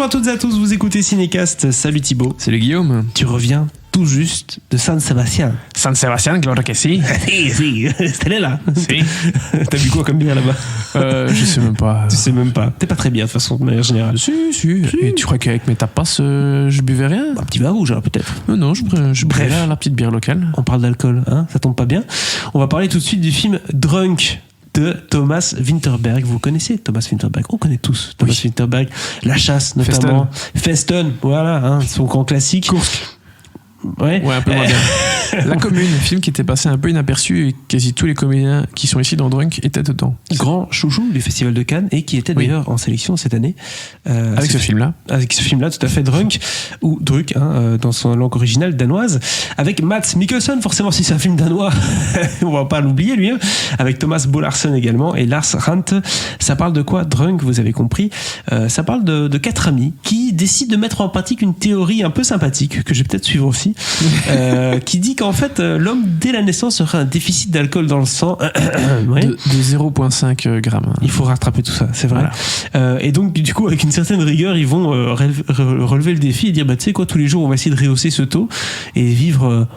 Bonjour à toutes et à tous, vous écoutez Cinécast. Salut Thibaut. Salut Guillaume. Tu reviens tout juste de San Sebastián. San Sebastián, claro que si. Si, c'était là. Si. T'as bu quoi comme bière là-bas? Je sais même pas. Tu sais même pas. T'es pas très bien de toute façon, de manière générale. Si. Et tu crois qu'avec mes tapas, je buvais rien? Un petit vin rouge, alors peut-être. Non, je buvais la petite bière locale. On parle d'alcool, hein, ça tombe pas bien. On va parler tout de suite du film Drunk de Thomas Vinterberg. Vous connaissez Thomas Vinterberg? On connaît tous Thomas Vinterberg. La chasse notamment. Festen, voilà, hein, son grand classique. Kursk. Ouais, un peu moins bien. La Commune, film qui était passé un peu inaperçu et quasi tous les comédiens qui sont ici dans Drunk étaient dedans. Grand chouchou du Festival de Cannes et qui était d'ailleurs en sélection cette année. Avec ce film-là. Avec ce film-là, tout à fait, Drunk, ou Druk, hein, dans son langue originale danoise, avec Mads Mikkelsen, forcément si c'est un film danois, on va pas l'oublier lui, hein, avec Thomas Bo Larsen également et Lars Ranthe. Ça parle de quoi, Drunk, vous avez compris? Ça parle de quatre amis qui décident de mettre en pratique une théorie un peu sympathique, que je vais peut-être suivre aussi, qui dit qu'en fait l'homme dès la naissance aurait un déficit d'alcool dans le sang ouais. de 0,5 grammes. Il faut rattraper tout ça, c'est vrai. Voilà. Et donc du coup avec une certaine rigueur ils vont relever le défi et dire bah tu sais quoi, tous les jours on va essayer de rehausser ce taux et vivre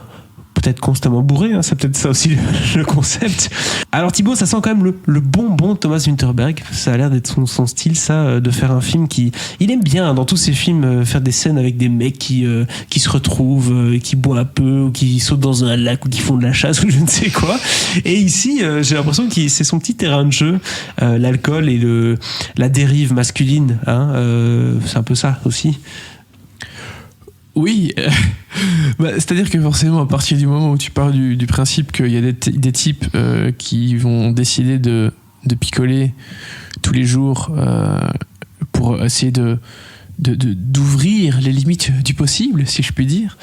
peut-être constamment bourré, hein, c'est peut-être ça aussi le concept. Alors Thibaut, ça sent quand même le bon Thomas Vinterberg. Ça a l'air d'être son style, ça, de faire un film qui... Il aime bien, dans tous ses films, faire des scènes avec des mecs qui se retrouvent, qui boivent un peu, ou qui sautent dans un lac, ou qui font de la chasse, ou je ne sais quoi. Et ici, j'ai l'impression que c'est son petit terrain de jeu, l'alcool et la dérive masculine. Hein, c'est un peu ça aussi. Oui, c'est-à-dire que forcément, à partir du moment où tu pars du principe qu'il y a des types qui vont décider de picoler tous les jours pour essayer d'ouvrir les limites du possible, si je puis dire,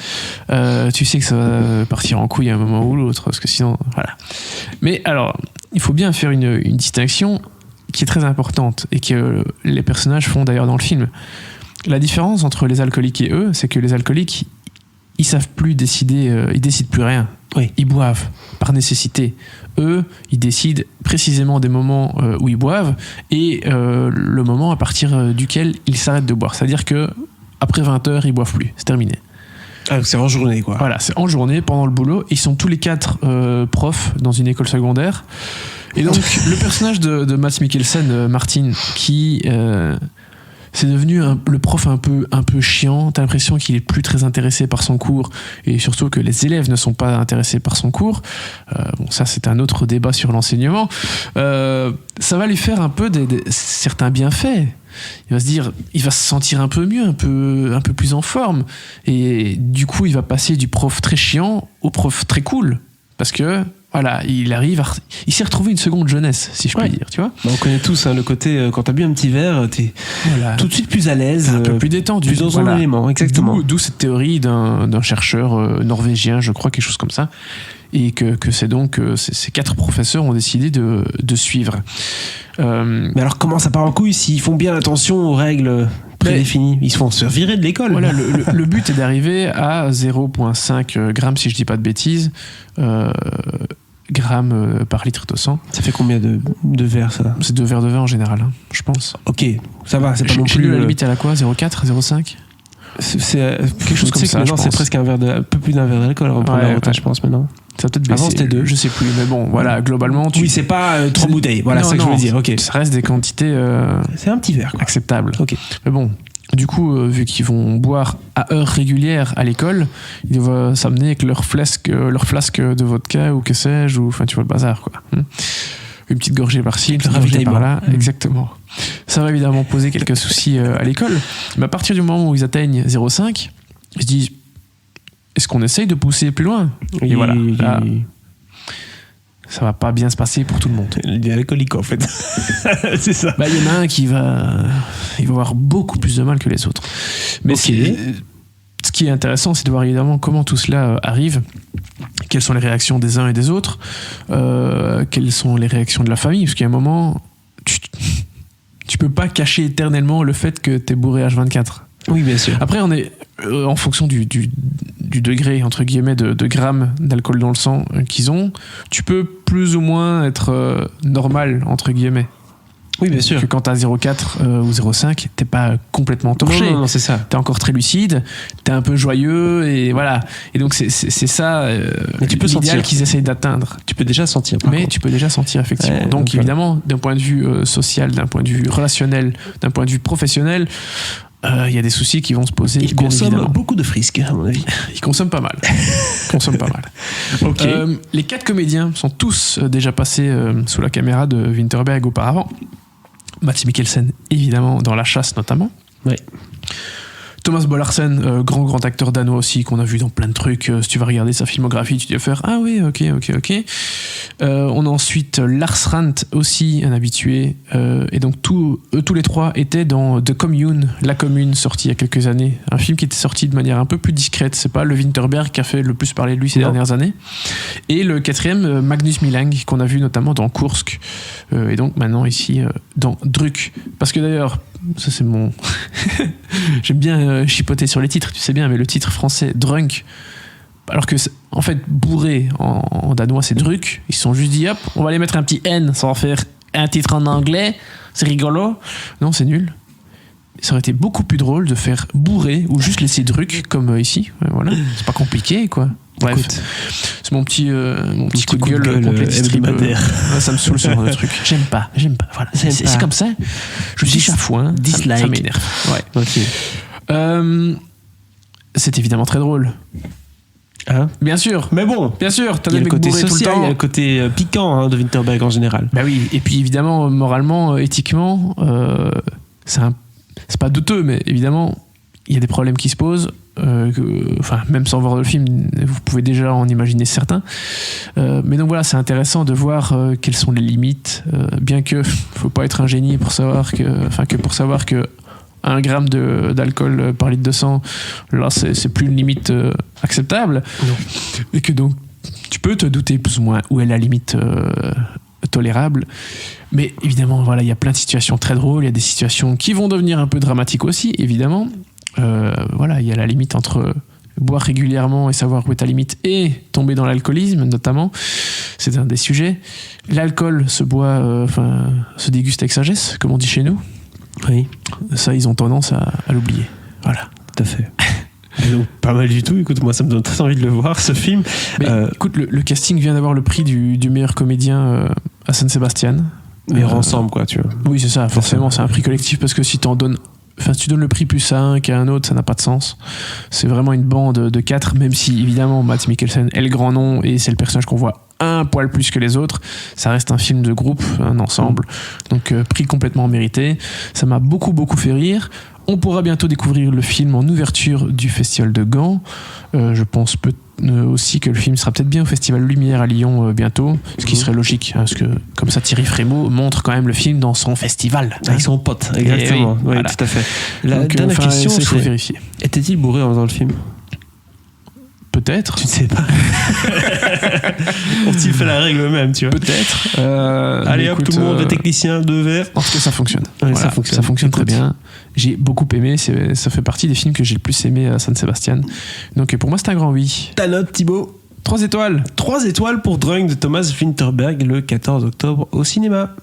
tu sais que ça va partir en couille à un moment ou l'autre, parce que sinon, voilà. Mais alors, il faut bien faire une distinction qui est très importante et que les personnages font d'ailleurs dans le film. La différence entre les alcooliques et eux, c'est que les alcooliques, ils savent plus décider, ils décident plus rien. Oui. Ils boivent par nécessité. Eux, ils décident précisément des moments où ils boivent et le moment à partir duquel ils s'arrêtent de boire. C'est-à-dire que après 20h, ils boivent plus. C'est terminé. Ah, c'est en journée, quoi. Voilà, c'est en journée, pendant le boulot. Ils sont tous les quatre profs dans une école secondaire. Et donc, le personnage de Mads Mikkelsen, Martin, qui... c'est devenu le prof un peu chiant. T'as l'impression qu'il est plus très intéressé par son cours et surtout que les élèves ne sont pas intéressés par son cours. Bon, ça c'est un autre débat sur l'enseignement. Ça va lui faire un peu certains bienfaits. Il va se dire, il va se sentir un peu mieux, un peu plus en forme. Et du coup, il va passer du prof très chiant au prof très cool. Parce que voilà, il s'est retrouvé une seconde jeunesse, si je puis dire, tu vois. Bah, on connaît tous hein, le côté, quand t'as bu un petit verre, t'es tout de suite plus à l'aise. Un peu plus détendu. Plus dans son élément, exactement. D'où cette théorie d'un chercheur norvégien, je crois, quelque chose comme ça. Et que c'est donc ces quatre professeurs ont décidé de suivre. Mais alors comment ça part en couille s'ils font bien attention aux règles prédéfinies? Ils se font se virer de l'école. Voilà, le but est d'arriver à 0,5 grammes, si je dis pas de bêtises, grammes par litre de sang. Ça fait combien de verres, ça? C'est 2 verres de vin en général, hein, je pense. Ok, ça va, c'est pas non plus... la limite, elle a quoi? 0,4, 0,5? C'est quelque chose comme ça, maintenant c'est presque un peu plus d'un verre d'alcool en première repas, je pense maintenant. Ça peut-être baissé. Avant c'était 2, je sais plus, mais bon, voilà, globalement. Oui, c'est pas 3 bouteilles, voilà, c'est ça que je veux dire. Ok. Ça reste des quantités. C'est un petit verre, quoi. Acceptables. Ok. Mais bon, du coup, vu qu'ils vont boire à heure régulière à l'école, ils doivent s'amener avec leur flasque de vodka ou que sais-je, ou enfin, tu vois le bazar, quoi. Une petite gorgée par-ci, une petite gorgée par-là, exactement. Ça va évidemment poser quelques soucis à l'école, mais à partir du moment où ils atteignent 0,5, ils se disent, est-ce qu'on essaye de pousser plus loin? Et voilà, là, ça va pas bien se passer pour tout le monde. Il est alcoolique en fait. C'est ça. Bah, il y en a un qui va avoir beaucoup plus de mal que les autres. Mais ce qui est intéressant, c'est de voir évidemment comment tout cela arrive, quelles sont les réactions des uns et des autres, quelles sont les réactions de la famille, parce qu'à un moment, tu peux pas cacher éternellement le fait que t'es bourré H24. Oui, bien sûr. Après, on est en fonction du degré, entre guillemets, de grammes d'alcool dans le sang qu'ils ont, tu peux plus ou moins être normal, entre guillemets. Oui, bien sûr. Que quand t'as 0,4 ou 0,5, t'es pas complètement torché. Non, c'est ça. T'es encore très lucide, t'es un peu joyeux, et voilà. Et donc, c'est ça mais tu peux l'idéal sentir. qu'ils essayent d'atteindre. Tu peux déjà sentir. Mais tu peux déjà sentir, effectivement. Ouais, donc, donc, évidemment, d'un point de vue social, d'un point de vue relationnel, d'un point de vue professionnel, il y a des soucis qui vont se poser. Ils bien consomment évidemment. beaucoup de frisques, à mon avis. Ils consomment pas mal. Ok. Les 4 comédiens sont tous déjà passés sous la caméra de Winterberg auparavant. Mads Mikkelsen, évidemment, dans La Chasse notamment. Ouais. Thomas Bollarsen, grand acteur danois aussi, qu'on a vu dans plein de trucs. Si tu vas regarder sa filmographie, tu vas faire ah oui, ok. On a ensuite Lars Randt, aussi un habitué. Et donc tous les trois étaient dans The Commune, La Commune, sorti il y a quelques années. Un film qui était sorti de manière un peu plus discrète. C'est pas le Winterberg qui a fait le plus parler de lui ces dernières années. Et le quatrième, Magnus Millang, qu'on a vu notamment dans Kursk. Et donc maintenant ici dans Druk. Parce que d'ailleurs, ça c'est mon... J'aime bien chipoter sur les titres, tu sais bien, mais le titre français, Drunk, alors que, en fait, bourré en danois, c'est Druk. Ils se sont juste dit, hop, on va aller mettre un petit N, ça va faire un titre en anglais, c'est rigolo. Non, c'est nul. Ça aurait été beaucoup plus drôle de faire bourré ou juste laisser Druk, comme ici. Ouais, voilà, c'est pas compliqué, quoi. Bref, écoute, c'est mon petit coup de gueule contre les distribs. Ça me saoule ce genre de truc. J'aime pas. Voilà. C'est comme ça. Je suis chafouin. Dislike. Ça m'énerve. Ouais. Ok. C'est évidemment très drôle. Hein, bien sûr. mais bon, Bien sûr. T'as il y a des le mecs côté bourrés tout le social, il y a temps. le côté piquant de Winterberg en général. Bah oui. Et puis évidemment, moralement, éthiquement, c'est pas douteux, mais évidemment, il y a des problèmes qui se posent. Enfin, même sans voir le film, vous pouvez déjà en imaginer certains. Mais donc voilà, c'est intéressant de voir quelles sont les limites, bien que faut pas être un génie pour savoir que 1 gramme d'alcool par litre de sang, là c'est plus une limite acceptable. Non. Et que donc tu peux te douter plus ou moins où est la limite tolérable. Mais évidemment, voilà, il y a plein de situations très drôles, il y a des situations qui vont devenir un peu dramatiques aussi, évidemment. Voilà, il y a la limite entre boire régulièrement et savoir où est ta limite et tomber dans l'alcoolisme, notamment. C'est un des sujets. L'alcool se boit, se déguste avec sagesse, comme on dit chez nous. Oui, Ça, ils ont tendance à l'oublier. Voilà. tout à fait. Donc, pas mal du tout. Écoute, moi, ça me donne très envie de le voir, ce film. Mais écoute, le casting vient d'avoir le prix du meilleur comédien à San Sebastian. Mais ensemble, quoi, tu vois. Oui, c'est ça. Forcément, c'est un prix collectif parce que si tu donnes le prix plus à un qu'à un autre, ça n'a pas de sens. C'est vraiment une bande de 4, même si évidemment Mads Mikkelsen est le grand nom et c'est le personnage qu'on voit un poil plus que les autres. Ça reste un film de groupe, un ensemble. Donc prix complètement mérité. Ça m'a beaucoup fait rire. On pourra bientôt découvrir le film en ouverture du Festival de Gand. Je pense aussi que le film sera peut-être bien au Festival Lumière à Lyon bientôt, ce qui serait logique, hein, parce que comme ça Thierry Frémaux montre quand même le film dans son festival. Avec son pote, exactement. Oui, voilà. tout à fait. La Donc, dernière question, il faut c'est vérifier. était-il bourré en faisant le film? Peut-être. Tu ne sais pas. Ont-ils fait la règle eux-mêmes, tu vois? Peut-être. Allez mais hop, écoute, tout le monde, le technicien, 2 verres. En tout cas, ça fonctionne. Ouais, Voilà, ça fonctionne. très Écoute. bien. J'ai beaucoup aimé. Ça fait partie des films que j'ai le plus aimé à San Sebastian. Donc pour moi, c'est un grand oui. Ta note, Thibaut? 3 étoiles. 3 étoiles pour Drunk de Thomas Winterberg le 14 octobre au cinéma.